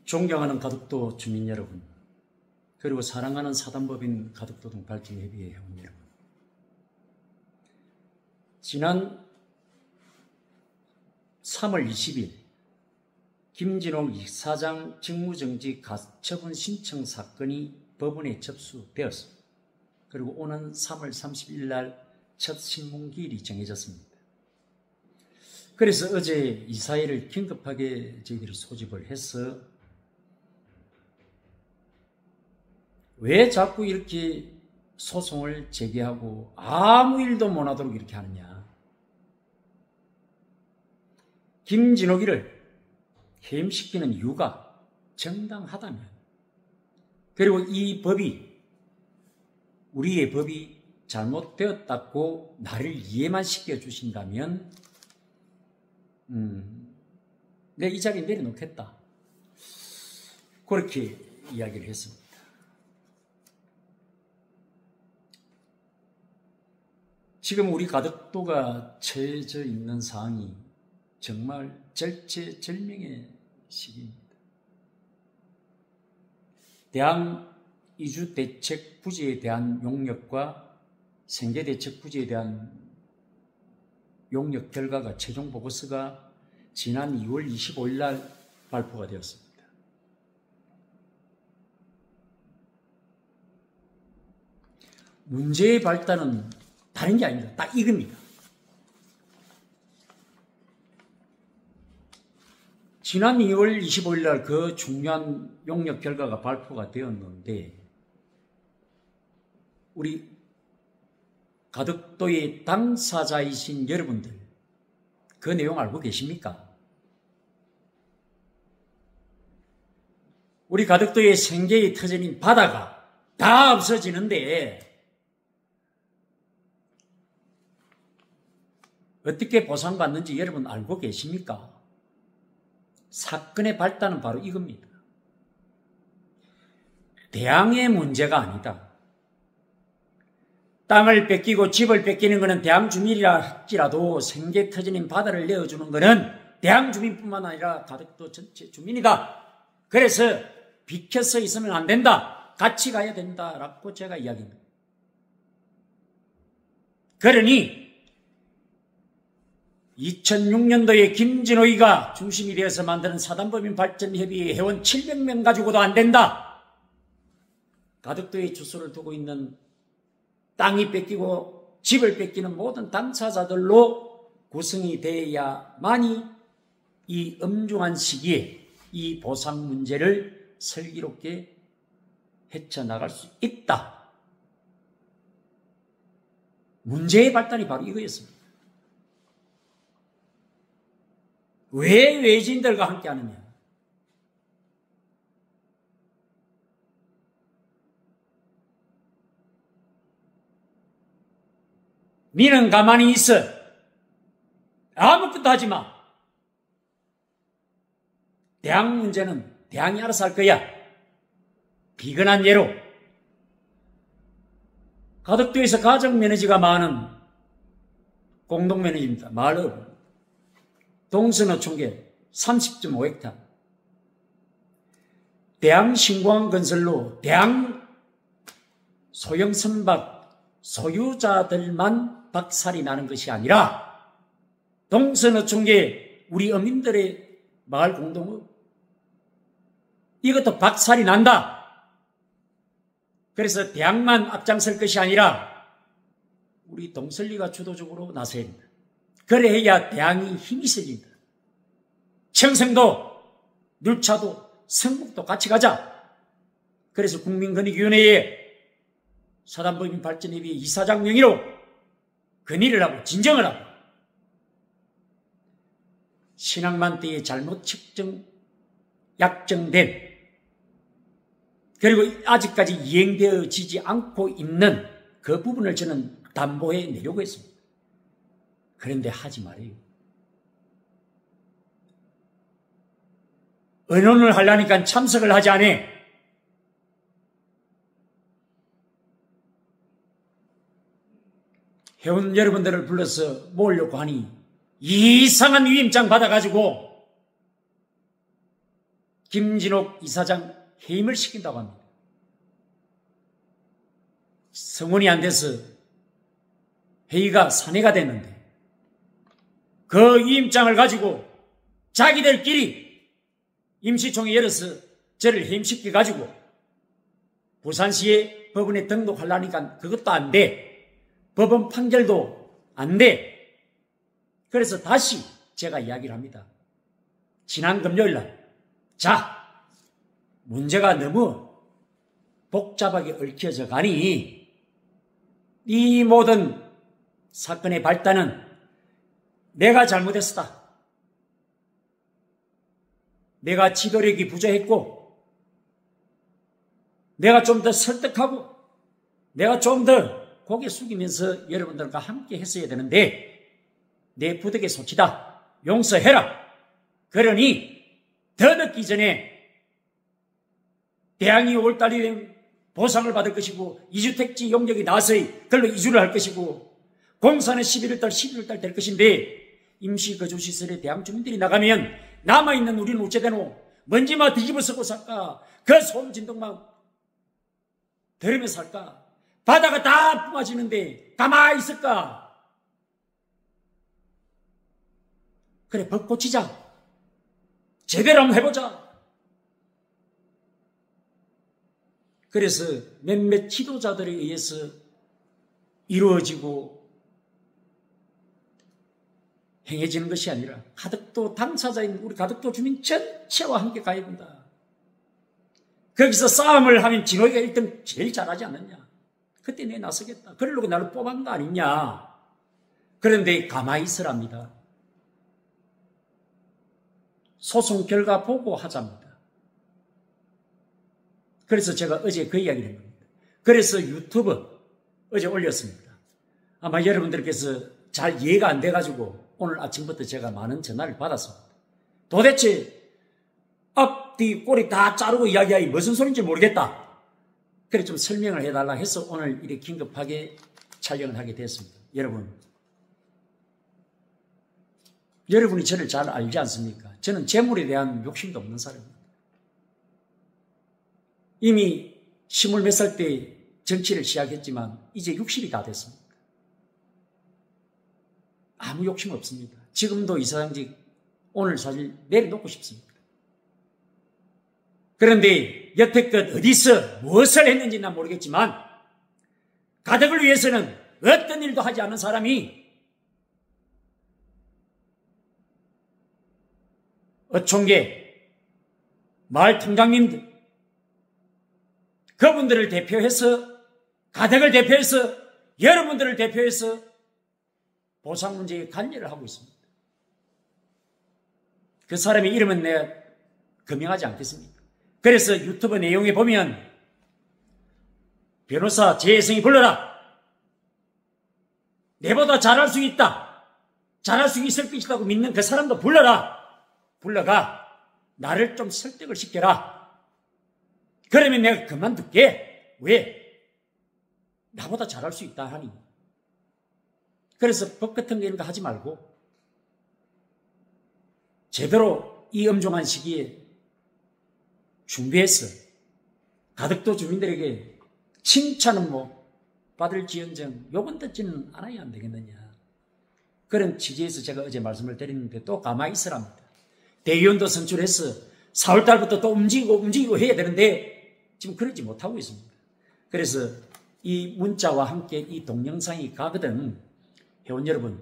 존경하는 가덕도 주민 여러분, 그리고 사랑하는 사단법인 가덕도 발전협의회 회원 여러분, 지난 3월 20일 김진옥 이사장 직무정지 가처분 신청 사건이 법원에 접수되었습니다. 그리고 오는 3월 30일 날 첫 신문기일이 정해졌습니다. 그래서 어제 이사회를 긴급하게 저희들이 소집을 해서 왜 자꾸 이렇게 소송을 제기하고 아무 일도 못하도록 이렇게 하느냐. 김진옥이를 해임시키는 이유가 정당하다면, 그리고 이 법이, 우리의 법이 잘못되었다고 나를 이해만 시켜주신다면 내 이 자리에 내려놓겠다. 그렇게 이야기를 했습니다. 지금 우리 가덕도가 처해져 있는 상황이 정말 절체절명의 시기입니다. 대학 이주대책 부지에 대한 용역과 생계대책 부지에 대한 용역 결과가 최종 보고서가 지난 2월 25일 날 발표가 되었습니다. 문제의 발단은 다른 게 아닙니다. 딱 이겁니다. 지난 2월 25일 날 그 중요한 용역 결과가 발표가 되었는데, 우리 가덕도의 당사자이신 여러분들, 그 내용 알고 계십니까? 우리 가덕도의 생계의 터전인 바다가 다 없어지는데 어떻게 보상받는지 여러분 알고 계십니까? 사건의 발단은 바로 이겁니다. 대항의 문제가 아니다. 땅을 뺏기고 집을 뺏기는 것은 대항 주민이라 할지라도 생계 터전인 바다를 내어주는 것은 대항 주민뿐만 아니라 가덕도 전체 주민이다. 그래서 비켜서 있으면 안 된다. 같이 가야 된다라고 제가 이야기합니다. 그러니 2006년도에 김진옥이가 중심이 되어서 만드는 사단법인 발전협의회 회원 700명 가지고도 안 된다. 가덕도에 주소를 두고 있는 땅이 뺏기고 집을 뺏기는 모든 당사자들로 구성이 되어야만이 이 엄중한 시기에 이 보상 문제를 슬기롭게 헤쳐나갈 수 있다. 문제의 발단이 바로 이거였습니다. 왜 외지인들과 함께 하느냐? 니는 가만히 있어. 아무것도 하지 마. 대항 문제는 대항이 알아서 할 거야. 비근한 예로 가덕도에서 가정 매니지가 많은 공동 매니지입니다. 마을업 동서노총계 30.5헥타. 대항 신공항 건설로 대항 소형 선박 소유자들만 박살이 나는 것이 아니라 동서노총계 우리 어민들의 마을 공동업 이것도 박살이 난다. 그래서 대항만 앞장설 것이 아니라 우리 동설리가 주도적으로 나서야 합니다. 그래야 대항이 힘이 세진다. 청생도, 눌차도, 성북도 같이 가자. 그래서 국민권익위원회에 사단법인 발전협의회 이사장 명의로 건의를 하고 진정을 하고 신항만대에 잘못 약정된 그리고 아직까지 이행되어지지 않고 있는 그 부분을 저는 담보해 내려고 했습니다. 그런데 하지 말아요. 의논을 하려니까 참석을 하지 않아. 회원 여러분들을 불러서 모으려고 하니 이상한 위임장 받아가지고 김진옥 이사장 해임을 시킨다고 합니다. 성원이 안 돼서 회의가 산회가 됐는데 그 위임장을 가지고 자기들끼리 임시총회 열어서 저를 해임시켜가지고 부산시에 법원에 등록하려니까 그것도 안 돼. 법원 판결도 안 돼. 그래서 다시 제가 이야기를 합니다. 지난 금요일날 자, 문제가 너무 복잡하게 얽혀져 가니 이 모든 사건의 발단은 내가 잘못했었다. 내가 지도력이 부족했고 내가 좀 더 설득하고 내가 좀 더 고개 숙이면서 여러분들과 함께 했어야 되는데 내 부득의 소치다. 용서해라. 그러니 더 늦기 전에 대항이 5월달이 되면 보상을 받을 것이고 2주택지 용적이 나서야 그걸로 이주를 할 것이고 공사는 11월달 될 것인데 임시거주시설에 대항 주민들이 나가면 남아있는 우리는 어째되노 먼지만 뒤집어 쓰고 살까? 그 소음 진동만 들으면서 살까? 바다가 다 뿜어지는데 가만히 있을까? 그래, 법 고치자. 제대로 한번 해보자. 그래서 몇몇 지도자들에 의해서 이루어지고 행해지는 것이 아니라 가덕도 당사자인 우리 가덕도 주민 전체와 함께 가야 된다. 거기서 싸움을 하면 진호이가 1등 제일 잘하지 않느냐. 그때 내 나서겠다. 그러려고 나를 뽑은 거 아니냐. 그런데 가만히 있으랍니다. 소송 결과 보고 하자입니다. 그래서 제가 어제 그 이야기를 한 겁니다. 그래서 유튜브 어제 올렸습니다. 아마 여러분들께서 잘 이해가 안 돼가지고 오늘 아침부터 제가 많은 전화를 받았습니다. 도대체 앞뒤 꼬리 다 자르고 이야기하기 무슨 소리인지 모르겠다. 그래 좀 설명을 해달라 해서 오늘 이렇게 긴급하게 촬영을 하게 됐습니다. 여러분이 저를 잘 알지 않습니까? 저는 재물에 대한 욕심도 없는 사람입니다. 이미 20 몇 살 때 정치를 시작했지만 이제 60이 다 됐습니다. 아무 욕심 없습니다. 지금도 이사장직 오늘 사실 내려놓고 싶습니다. 그런데 여태껏 어디서 무엇을 했는지 난 모르겠지만 가덕을 위해서는 어떤 일도 하지 않은 사람이 어촌계 마을 팀장님들 그분들을 대표해서 가덕을 대표해서 여러분들을 대표해서 보상 문제에 관여를 하고 있습니다. 그 사람의 이름은 내가 금명하지 않겠습니까? 그래서 유튜브 내용에 보면 변호사 재혜성이 불러라. 내보다 잘할 수 있다. 잘할 수 있을 것이라고 믿는 그 사람도 불러라. 불러가 나를 좀 설득을 시켜라. 그러면 내가 그만둘게. 왜? 나보다 잘할 수 있다 하니. 그래서 법 같은 거 이런 거 하지 말고 제대로 이 엄중한 시기에 준비해서 가덕도 주민들에게 칭찬은 뭐 받을지언정 욕은 듣지는 않아야 안 되겠느냐. 그런 취지에서 제가 어제 말씀을 드렸는데 또 가만히 있으랍니다. 대의원도 선출해서 4월달부터 또 움직이고 해야 되는데 지금 그러지 못하고 있습니다. 그래서 이 문자와 함께 이 동영상이 가거든 회원 여러분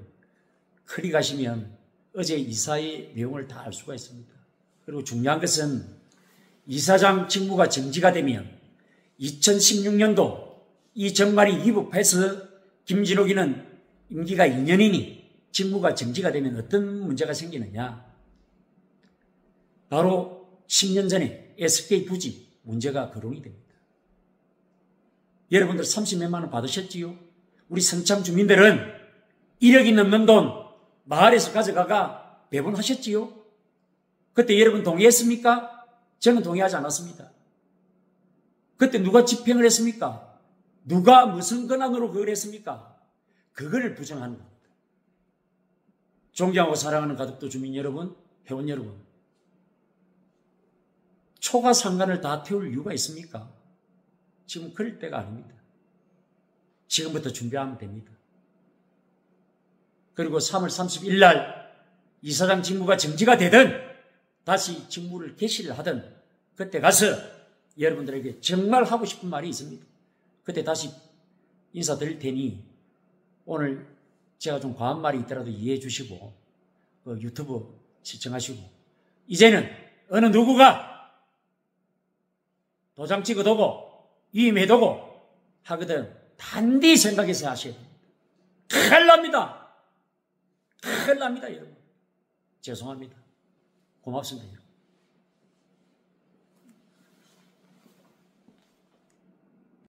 클릭하시면 어제 이사의 내용을 다 알 수가 있습니다. 그리고 중요한 것은 이사장 직무가 정지가 되면 2016년도 이 정관이 위법해서 김진옥이는 임기가 2년이니 직무가 정지가 되면 어떤 문제가 생기느냐. 바로 10년 전에 SK 부지 문제가 거론이 됩니다. 여러분들 30몇만 원 받으셨지요? 우리 성참 주민들은 1억이 넘는 돈 마을에서 가져가가 배분하셨지요? 그때 여러분 동의했습니까? 저는 동의하지 않았습니다. 그때 누가 집행을 했습니까? 누가 무슨 권한으로 그걸 했습니까? 그거를 부정하는 겁니다. 존경하고 사랑하는 가덕도 주민 여러분, 회원 여러분, 초과 상관을 다 태울 이유가 있습니까? 지금 그럴 때가 아닙니다. 지금부터 준비하면 됩니다. 그리고 3월 30일 날 이사장 직무가 정지가 되든 다시 직무를 개시를 하든 그때 가서 여러분들에게 정말 하고 싶은 말이 있습니다. 그때 다시 인사드릴 테니 오늘 제가 좀 과한 말이 있더라도 이해해 주시고 유튜브 시청하시고 이제는 어느 누구가 도장 찍어두고 위임해두고 하거든 단디 생각해서 하셔야 됩니다. 큰일 납니다. 큰일 납니다, 여러분. 죄송합니다. 고맙습니다.